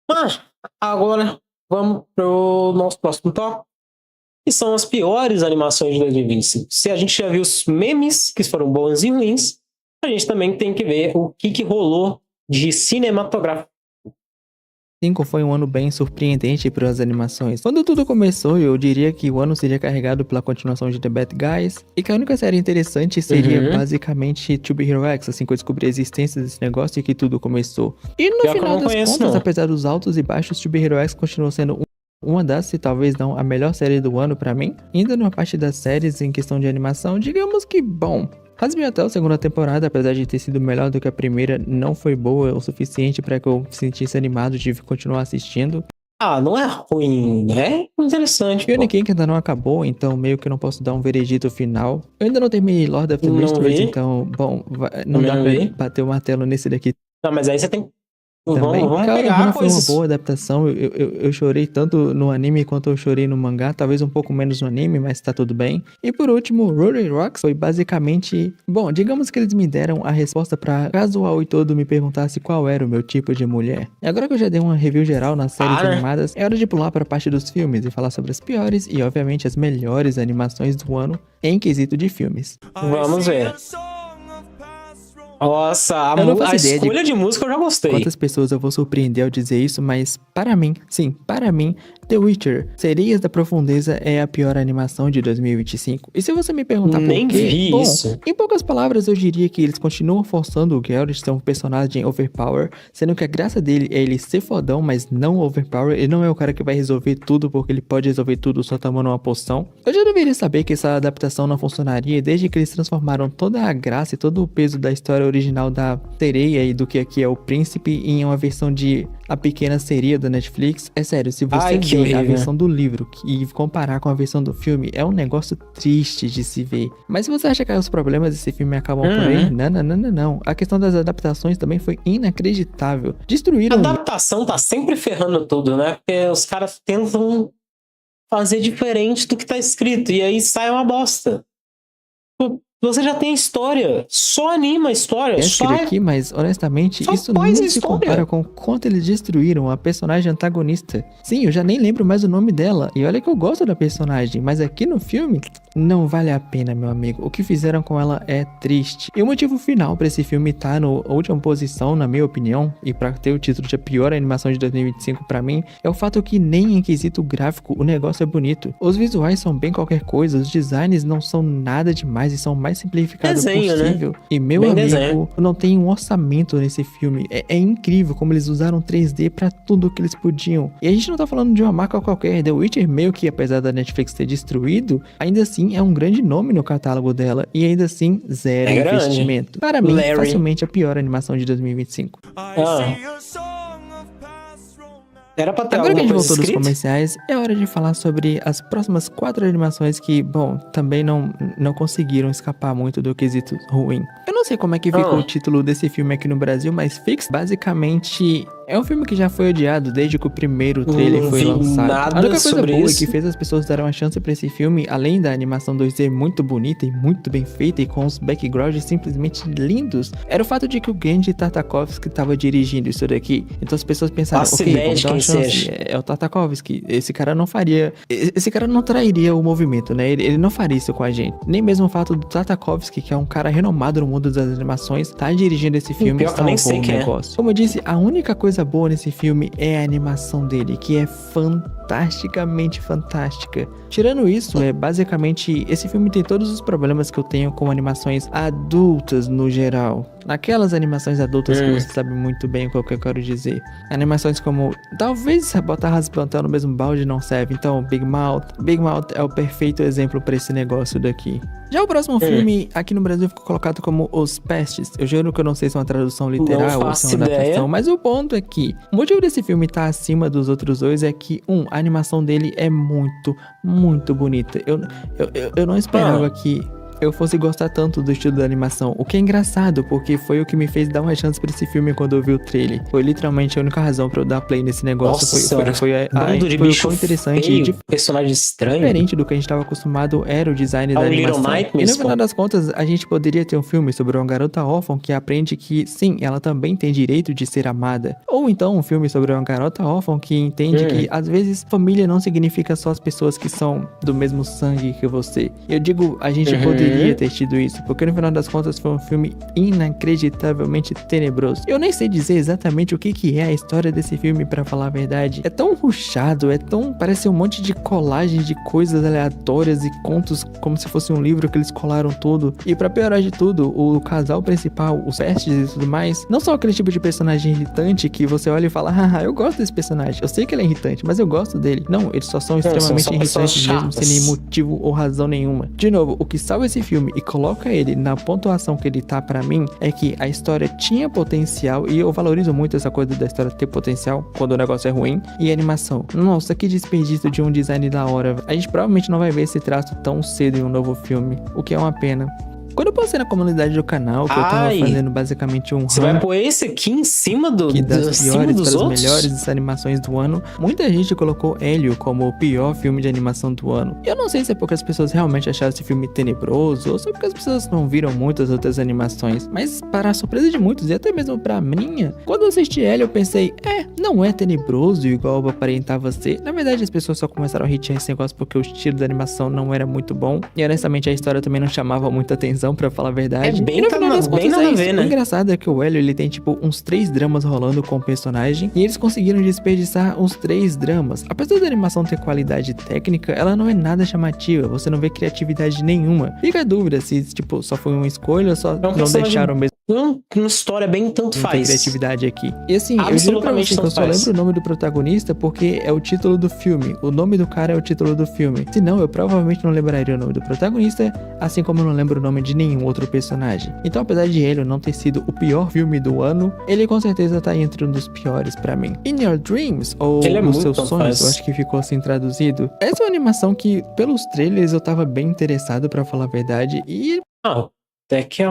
Mas agora vamos pro nosso próximo tópico, que são as piores animações de 2025. Se a gente já viu os memes, que foram bons e ruins, a gente também tem que ver o que rolou de cinematográfico. 2025 foi um ano bem surpreendente para as animações. Quando tudo começou, eu diria que o ano seria carregado pela continuação de The Bad Guys, e que a única série interessante seria basicamente To Be Hero X, assim que eu descobri a existência desse negócio e que tudo começou. E no final das contas, apesar dos altos e baixos, To Be Hero X continuou sendo uma das, se talvez não a melhor série do ano pra mim. Ainda numa parte das séries em questão de animação, digamos que bom. Hazbin Hotel, segunda temporada, apesar de ter sido melhor do que a primeira, não foi boa o suficiente pra que eu me sentisse animado de continuar assistindo. Ah, não é ruim, é interessante. Yoni King ainda não acabou, então meio que eu não posso dar um veredito final. Eu ainda não terminei Lord of the Mysteries, então, bom, não dá pra bater o martelo nesse daqui. Não, mas aí você tem... Também. Vamos Cara, pegar foi uma boa adaptação. Eu chorei tanto no anime quanto eu chorei no mangá. Talvez um pouco menos no anime, mas tá tudo bem. E por último, Rolling Rocks foi basicamente... Bom, digamos que eles me deram a resposta pra caso o Aoi todo me perguntasse qual era o meu tipo de mulher. E agora que eu já dei uma review geral nas séries animadas, é hora de pular pra parte dos filmes e falar sobre as piores e, obviamente, as melhores animações do ano em quesito de filmes. Vamos ver. Nossa, a escolha de música eu já gostei. Quantas pessoas eu vou surpreender ao dizer isso, mas para mim, sim, para mim, The Witcher, Sereias da Profundeza é a pior animação de 2025. E se você me perguntar por quê, bom, em poucas palavras eu diria que eles continuam forçando o Geralt a ser um personagem overpower, sendo que a graça dele é ele ser fodão, mas não overpower. Ele não é o cara que vai resolver tudo, porque ele pode resolver tudo só tomando uma poção. Eu já deveria saber que essa adaptação não funcionaria desde que eles transformaram toda a graça e todo o peso da história original da sereia e do que aqui é o príncipe em uma versão de A Pequena Sereia da Netflix. É sério, se você ver a versão do livro e comparar com a versão do filme, é um negócio triste de se ver. Mas se você acha que os problemas desse filme acabam por aí, não. A questão das adaptações também foi inacreditável. Destruíram... A adaptação tá sempre ferrando tudo, né? Porque os caras tentam fazer diferente do que tá escrito, e aí sai uma bosta. Você já tem a história, só anima a história. Aqui, mas honestamente, isso não se compara com o quanto eles destruíram a personagem antagonista. Sim, eu já nem lembro mais o nome dela, e olha que eu gosto da personagem, mas aqui no filme, não vale a pena, meu amigo. O que fizeram com ela é triste. E o motivo final pra esse filme tá na última posição, na minha opinião, e pra ter o título de a pior animação de 2025 pra mim, é o fato que nem em quesito gráfico o negócio é bonito. Os visuais são bem qualquer coisa, os designs não são nada demais e são mais simplificado possível. Né? E meu amigo, não tem um orçamento nesse filme. É incrível como eles usaram 3D pra tudo que eles podiam. E a gente não tá falando de uma marca qualquer. The Witcher, meio que apesar da Netflix ter destruído, ainda assim é um grande nome no catálogo dela. E ainda assim, zero investimento. Para mim, facilmente a pior animação de 2025. Era pra ter agora que a gente voltou dos comerciais, é hora de falar sobre as próximas 4 animações que, bom, também não conseguiram escapar muito do quesito ruim. Eu não sei como é que ficou o título desse filme aqui no Brasil, mas Fix basicamente é um filme que já foi odiado desde que o primeiro trailer foi lançado. A única coisa boa que fez as pessoas darem uma chance pra esse filme, além da animação 2D muito bonita e muito bem feita e com os backgrounds simplesmente lindos, era o fato de que o Genndy Tartakovsky estava dirigindo isso daqui. Então as pessoas pensaram, vamos dar uma chance, é o Tartakovsky, esse cara não faria, esse cara não trairia o movimento, né? Ele não faria isso com a gente. Nem mesmo o fato do Tartakovsky, que é um cara renomado no mundo das animações, tá dirigindo esse filme, salvou o negócio. Como eu disse, a única coisa boa nesse filme é a animação dele, que é fantasticamente fantástica. Tirando isso, basicamente, esse filme tem todos os problemas que eu tenho com animações adultas no geral. Aquelas animações adultas que você sabe muito bem o que eu quero dizer. Animações como, talvez botar Hazbin Hotel no mesmo balde não serve, então Big Mouth é o perfeito exemplo pra esse negócio daqui. Já o próximo filme, aqui no Brasil, ficou colocado como Os Pestes. Eu juro que eu não sei se é uma tradução literal ou se é uma adaptação, mas o ponto é que o motivo desse filme estar acima dos outros dois é que, a animação dele é muito, muito bonita. Eu não esperava que... eu fosse gostar tanto do estilo da animação. O que é engraçado, porque foi o que me fez dar uma chance pra esse filme quando eu vi o trailer. Foi literalmente a única razão pra eu dar play nesse negócio. Nossa, foi o quão interessante e personagem estranho. Diferente do que a gente tava acostumado era o design da animação. E no final das contas, a gente poderia ter um filme sobre uma garota órfã que aprende que, sim, ela também tem direito de ser amada. Ou então um filme sobre uma garota órfã que entende que, às vezes, família não significa só as pessoas que são do mesmo sangue que você. Eu digo, a gente poderia ter tido isso, porque no final das contas foi um filme inacreditavelmente tenebroso. Eu nem sei dizer exatamente o que é a história desse filme, pra falar a verdade. É tão rushado, parece um monte de colagem de coisas aleatórias e contos como se fosse um livro que eles colaram tudo. E pra piorar de tudo, o casal principal, os vestes e tudo mais, não são aquele tipo de personagem irritante que você olha e fala, haha, eu gosto desse personagem, eu sei que ele é irritante, mas eu gosto dele. Não, eles só são extremamente irritantes mesmo, sem nenhum motivo ou razão nenhuma. De novo, o que salva esse filme e coloca ele na pontuação que ele tá pra mim é que a história tinha potencial, e eu valorizo muito essa coisa da história ter potencial quando o negócio é ruim. E a animação, nossa, que desperdício de um design da hora. A gente provavelmente não vai ver esse traço tão cedo em um novo filme, o que é uma pena. Quando eu postei na comunidade do canal, que eu tava fazendo basicamente um Você vai pôr esse aqui em cima das piores das melhores animações do ano, muita gente colocou Hélio como o pior filme de animação do ano. Eu não sei se é porque as pessoas realmente acharam esse filme tenebroso, ou se é porque as pessoas não viram muitas outras animações. Mas, para a surpresa de muitos, e até mesmo pra minha, quando eu assisti Hélio, eu pensei, não é tenebroso igual aparentava ser. Na verdade, as pessoas só começaram a hatear esse negócio porque o estilo da animação não era muito bom. E honestamente, a história também não chamava muita atenção, pra falar a verdade. É bem nada a ver, né? O engraçado é que o Hélio, ele tem tipo uns 3 dramas rolando com o personagem, e eles conseguiram desperdiçar uns 3 dramas. Apesar da animação ter qualidade técnica, ela não é nada chamativa, você não vê criatividade nenhuma. Fica a dúvida se tipo só foi uma escolha ou só não deixaram mesmo. Uma história bem tanto faz. Criatividade aqui. E assim, eu juro pra você que eu só lembro o nome do protagonista porque é o título do filme. O nome do cara é o título do filme. Se não, eu provavelmente não lembraria o nome do protagonista, assim como eu não lembro o nome de nenhum outro personagem. Então, apesar de ele não ter sido o pior filme do ano, ele com certeza tá entre um dos piores pra mim. In Your Dreams, ou Os Seus Sonhos, eu acho que ficou assim traduzido. Essa é uma animação que, pelos trailers, eu tava bem interessado, pra falar a verdade, e... até que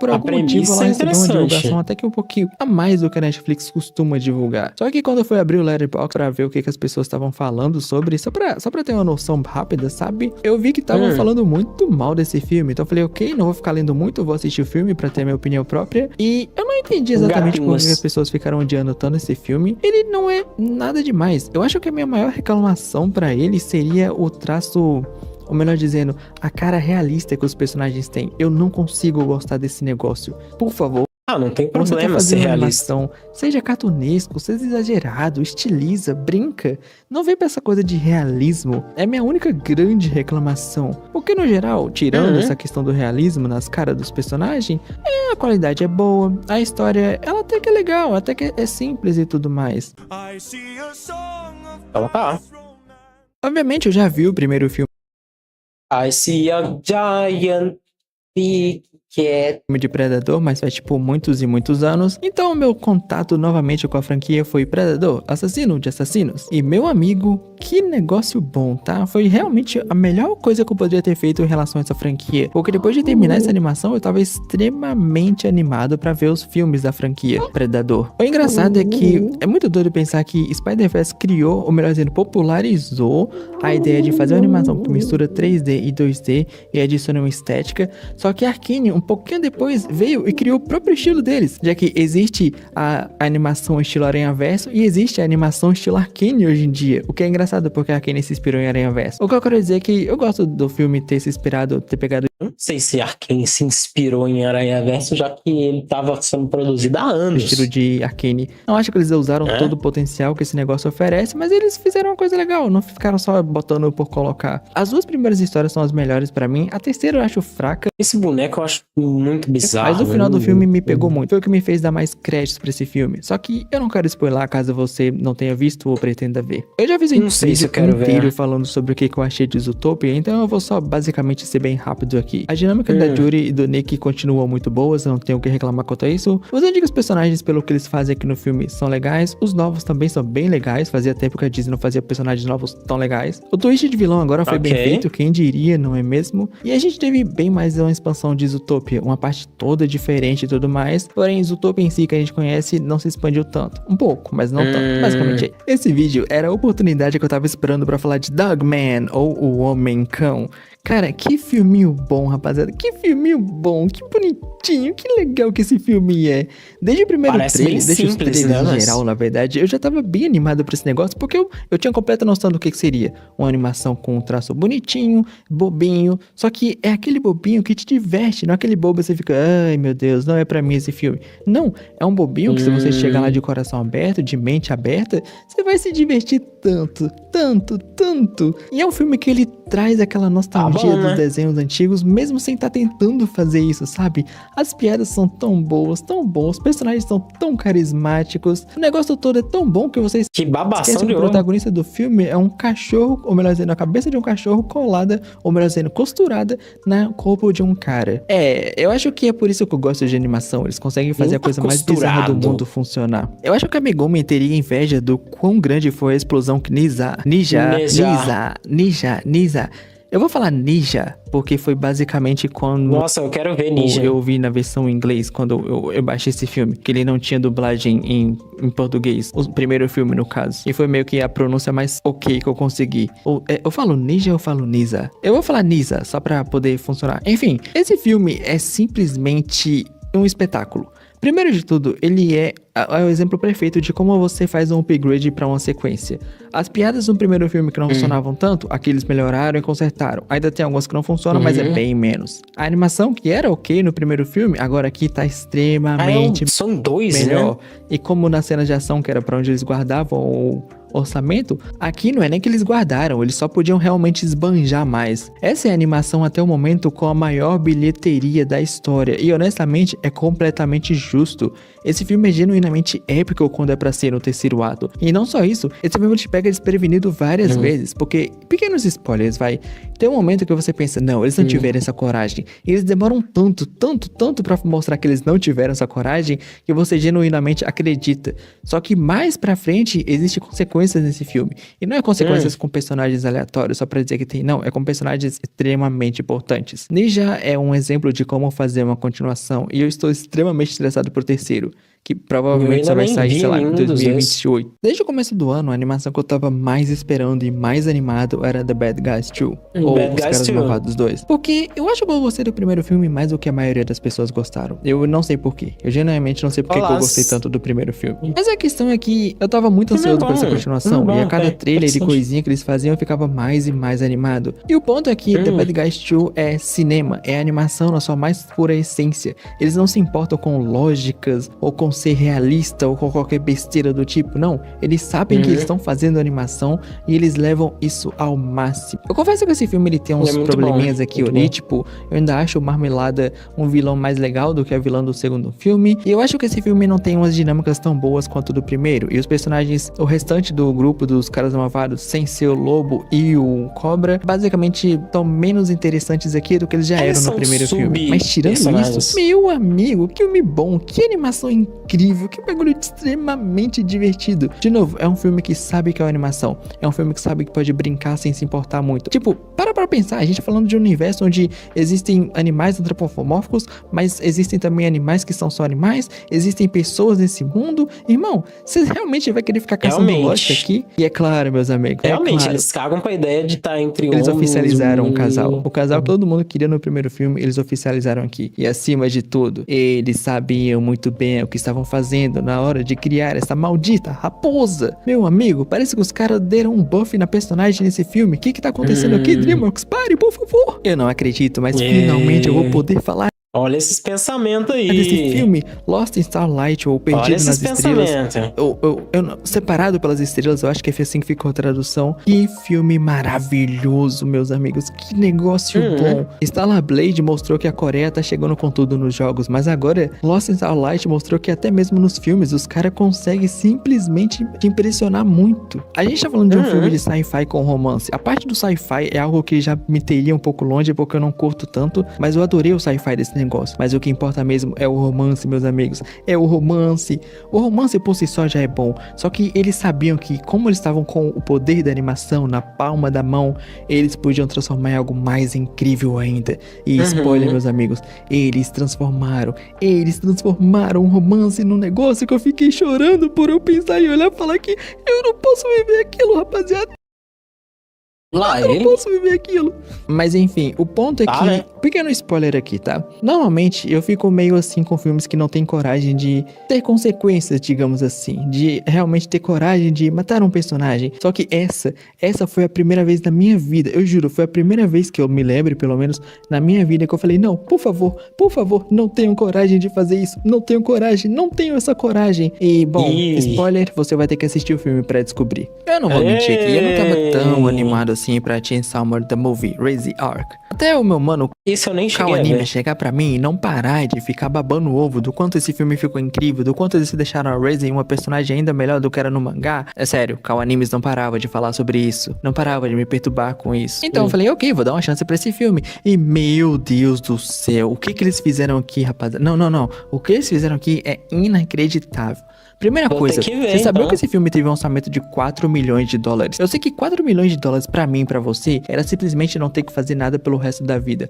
por algum motivo ela recebeu uma divulgação até que um pouquinho a mais do que a Netflix costuma divulgar. Só que quando eu fui abrir o Letterboxd pra ver o que as pessoas estavam falando sobre, só pra ter uma noção rápida, sabe? Eu vi que estavam falando muito mal desse filme. Então eu falei, ok, não vou ficar lendo muito, vou assistir o filme pra ter minha opinião própria. E eu não entendi exatamente por que as pessoas ficaram odiando tanto esse filme. Ele não é nada demais. Eu acho que a minha maior reclamação pra ele seria o traço... ou melhor dizendo, a cara realista que os personagens têm. Eu não consigo gostar desse negócio. Por favor. Não tem problema ser realista. Seja cartunesco, seja exagerado, estiliza, brinca. Não vem pra essa coisa de realismo. É minha única grande reclamação. Porque no geral, tirando essa questão do realismo nas caras dos personagens, a qualidade é boa, a história, ela até que é legal, até que é simples e tudo mais. Ela tá. Obviamente eu já vi o primeiro filme. I see a giant big cat. De Predador, mas faz tipo muitos e muitos anos. Então o meu contato novamente com a franquia foi Predador, Assassino de Assassinos. E meu amigo, que negócio bom, tá? Foi realmente a melhor coisa que eu poderia ter feito em relação a essa franquia. Porque depois de terminar essa animação, eu tava extremamente animado pra ver os filmes da franquia Predador. O engraçado é que é muito doido pensar que Spider-Verse criou, ou melhor dizendo, popularizou a ideia de fazer uma animação que mistura 3D e 2D e adiciona uma estética. Só que a Arkane, um pouquinho depois, veio e criou o próprio estilo deles, já que existe a animação estilo Aranhaverso e existe a animação estilo Arkane hoje em dia, o que é engraçado porque a Arkane se inspirou em Aranhaverso. O que eu quero dizer é que eu gosto do filme ter se inspirado, ter pegado... Não sei se a Arkane se inspirou em Aranhaverso, já que ele estava sendo produzido há anos. O estilo de Arkane. Não acho que eles usaram todo o potencial que esse negócio oferece, mas eles fizeram uma coisa legal, não ficaram só botando por colocar. As 2 primeiras histórias são as melhores pra mim, a terceira eu acho fraca. Esse boneco eu acho muito bizarro. Mas o final do filme me pegou muito, foi o que me fez dar mais créditos pra esse filme. Só que eu não quero spoiler caso você não tenha visto ou pretenda ver. Eu já fiz um vídeo inteiro falando sobre o que eu achei de Zootopia, então eu vou só basicamente ser bem rápido aqui. aqui. A dinâmica da Judy e do Nick continuam muito boas, eu não tenho o que reclamar quanto a isso. Os antigos personagens, pelo que eles fazem aqui no filme, são legais. Os novos também são bem legais. Fazia tempo que a Disney não fazia personagens novos tão legais. O twist de vilão agora foi bem feito, quem diria, não é mesmo? E a gente teve bem mais uma expansão de Zootopia, uma parte toda diferente e tudo mais. Porém, Zootopia em si, que a gente conhece, não se expandiu tanto. Um pouco, mas não tanto. Basicamente, esse vídeo era a oportunidade que eu tava esperando pra falar de Dogman, ou O Homem-Cão. Cara, que filminho bom, rapaziada. Que filminho bom, que bonitinho, que legal que esse filme é. Desde o primeiro trailer, desde os trailers em geral, na verdade, eu já tava bem animado pra esse negócio, porque eu tinha completa noção do que seria. Uma animação com um traço bonitinho, bobinho, só que é aquele bobinho que te diverte, não é aquele bobo que você fica, ai meu Deus, não é pra mim esse filme. Não, é um bobinho que se você chegar lá de coração aberto, de mente aberta, você vai se divertir tanto, tanto, tanto. E é um filme que ele traz aquela nostalgia dos desenhos antigos, mesmo sem estar tentando fazer isso, sabe? As piadas são tão boas, os personagens são tão carismáticos, o negócio todo é tão bom que vocês esquecem que o protagonista do filme é um cachorro, ou melhor dizendo, a cabeça de um cachorro colada, ou melhor dizendo, costurada no corpo de um cara. Eu acho que é por isso que eu gosto de animação, eles conseguem fazer a coisa mais bizarra do mundo funcionar. Eu acho que a Megumi teria inveja do quão grande foi a explosão que Ninja. Eu vou falar Ninja, porque foi basicamente quando... Nossa, eu quero ver Ninja. Eu vi na versão em inglês, quando eu baixei esse filme, que ele não tinha dublagem em português. O primeiro filme, no caso. E foi meio que a pronúncia mais ok que eu consegui. Eu falo Ninja ou eu falo Nisa? Eu vou falar Nisa, só pra poder funcionar. Enfim, esse filme é simplesmente um espetáculo. Primeiro de tudo, ele é o exemplo perfeito de como você faz um upgrade pra uma sequência. As piadas no primeiro filme que não funcionavam tanto, aqui eles melhoraram e consertaram. Ainda tem algumas que não funcionam, mas é bem menos. A animação que era ok no primeiro filme, agora aqui tá extremamente são dois, melhor. né? E como nas cenas de ação, que era pra onde eles guardavam o orçamento, aqui não é nem que eles guardaram, eles só podiam realmente esbanjar mais. Essa é a animação até o momento com a maior bilheteria da história, e honestamente é completamente justo. Esse filme é genuinamente épico quando é pra ser no terceiro ato. E não só isso, esse filme te pega desprevenido várias vezes, porque, pequenos spoilers, vai, tem um momento que você pensa, não, eles não tiveram essa coragem, e eles demoram tanto pra mostrar que eles não tiveram essa coragem, que você genuinamente acredita. Só que mais pra frente, existe consequências nesse filme. E não é consequências com personagens aleatórios, só pra dizer que tem, não. É com personagens extremamente importantes. Ninja é um exemplo de como fazer uma continuação. E eu estou extremamente estressado pro terceiro, que provavelmente só vai sair, sei lá, em 2028. Desde o começo do ano, a animação que eu tava mais esperando e mais animado era The Bad Guys 2. Ou Os Caras Malvados 2. Porque eu acho que eu gostei do primeiro filme mais do que a maioria das pessoas gostaram. Eu não sei porquê. Eu genuinamente não sei porque que eu gostei tanto do primeiro filme. Mas a questão é que eu tava muito ansioso por essa continuação. E a cada trailer e coisinha que eles faziam, eu ficava mais e mais animado. E o ponto é que The Bad Guys 2 é cinema. É animação na sua mais pura essência. Eles não se importam com lógicas ou com ser realista ou com qualquer besteira do tipo, não. Eles sabem que eles estão fazendo animação e eles levam isso ao máximo. Eu confesso que esse filme ele tem uns probleminhas aqui ali, tipo, eu ainda acho o Marmelada um vilão mais legal do que a vilã do segundo filme, e eu acho que esse filme não tem umas dinâmicas tão boas quanto o do primeiro, e os personagens, o restante do grupo dos Caras Malvados, sem ser o Lobo e o Cobra, basicamente estão menos interessantes aqui do que eles já eram no primeiro filme. Mas tirando isso, meu amigo, que filme bom, que animação incrível, que bagulho extremamente divertido. De novo, é um filme que sabe que é uma animação, é um filme que sabe que pode brincar sem se importar muito. Tipo, para pensar, a gente tá falando de um universo onde existem animais antropomórficos, mas existem também animais que são só animais, existem pessoas nesse mundo. Irmão, você realmente vai querer ficar caçando lógica aqui? E é claro, meus amigos, realmente, eles cagam pra ideia de estar entre eles oficializaram o casal. O casal que todo mundo queria no primeiro filme, eles oficializaram aqui. E acima de tudo, eles sabiam muito bem o que estavam fazendo na hora de criar essa maldita raposa. Meu amigo, parece que os caras deram um buff na personagem nesse filme. O que tá acontecendo aqui, DreamWorks? Pare, por favor. Eu não acredito, mas finalmente eu vou poder falar Olha esses pensamentos aí. Desse filme, Lost in Starlight, ou Olha Perdido esses nas Estrelas. pensamentos. Separado pelas estrelas, eu acho que é assim que ficou a tradução. Que filme maravilhoso, meus amigos. Que negócio bom. Starlight Blade mostrou que a Coreia tá chegando com tudo nos jogos, mas agora Lost in Starlight mostrou que até mesmo nos filmes os caras conseguem simplesmente te impressionar muito. A gente tá falando de um filme de sci-fi com romance. A parte do sci-fi é algo que já me teria um pouco longe, porque eu não curto tanto, mas eu adorei o sci-fi desse negócio. Mas o que importa mesmo é o romance, meus amigos. É o romance. O romance por si só já é bom. Só que eles sabiam que, como eles estavam com o poder da animação na palma da mão, eles podiam transformar em algo mais incrível ainda. E spoiler, meus amigos, eles transformaram um romance num negócio que eu fiquei chorando por eu pensar e olhar e falar que eu não posso viver aquilo, rapaziada. Lá Eu ele. não posso viver aquilo. Mas enfim, o ponto é Tá, que... né? Pequeno spoiler aqui, tá? Normalmente eu fico meio assim com filmes que não tem coragem de ter consequências, digamos assim. De realmente ter coragem de matar um personagem. Só que essa foi a primeira vez na minha vida. Eu juro, foi a primeira vez que eu me lembre, pelo menos na minha vida, que eu falei: não, por favor, não tenham coragem de fazer isso. Não tenho coragem, não tenho essa coragem. E, bom, spoiler, você vai ter que assistir o filme pra descobrir. Eu não vou mentir aqui, eu não tava tão animado assim pra Chainsaw The Movie, Crazy Arc. Até o meu mano Isso eu nem cheguei a Kawanime ver. chegar pra mim e não parar de ficar babando o ovo do quanto esse filme ficou incrível, do quanto eles deixaram a Raisin uma personagem ainda melhor do que era no mangá. É sério, Kawanimes não parava de falar sobre isso, não parava de me perturbar com isso. Então eu falei: ok, vou dar uma chance pra esse filme. E meu Deus do céu, o que eles fizeram aqui, rapaziada? Não, o que eles fizeram aqui é inacreditável. Primeira coisa, você sabia que esse filme teve um orçamento de 4 milhões de dólares? Eu sei que 4 milhões de dólares pra mim e pra você era simplesmente não ter que fazer nada pelo resto da vida.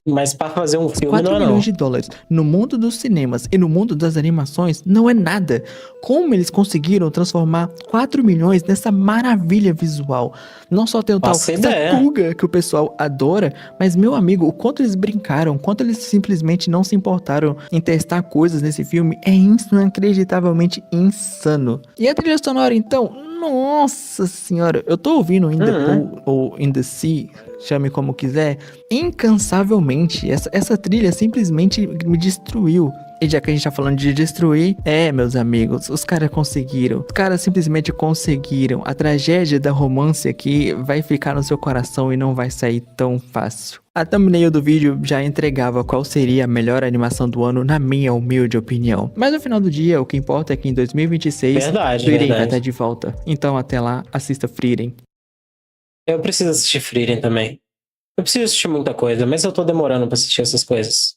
Mas pra fazer um filme 4 não é milhões não. de dólares no mundo dos cinemas e no mundo das animações não é nada. Como eles conseguiram transformar 4 milhões nessa maravilha visual? Não só tem o tal Sakuga que o pessoal adora, mas, meu amigo, o quanto eles brincaram, o quanto eles simplesmente não se importaram em testar coisas nesse filme é inacreditavelmente insano. E a trilha sonora, então, nossa senhora, eu tô ouvindo In The Pool ou In The Sea, chame como quiser, incansavelmente. Essa trilha simplesmente me destruiu. E já que a gente tá falando de destruir, meus amigos, os caras conseguiram. Os caras simplesmente conseguiram. A tragédia da romance aqui vai ficar no seu coração e não vai sair tão fácil. A thumbnail do vídeo já entregava qual seria a melhor animação do ano, na minha humilde opinião. Mas no final do dia, o que importa é que em 2026, Frieren vai estar de volta. Então até lá, assista Frieren. Eu preciso assistir Frieren também. Eu preciso assistir muita coisa, mas eu tô demorando pra assistir essas coisas.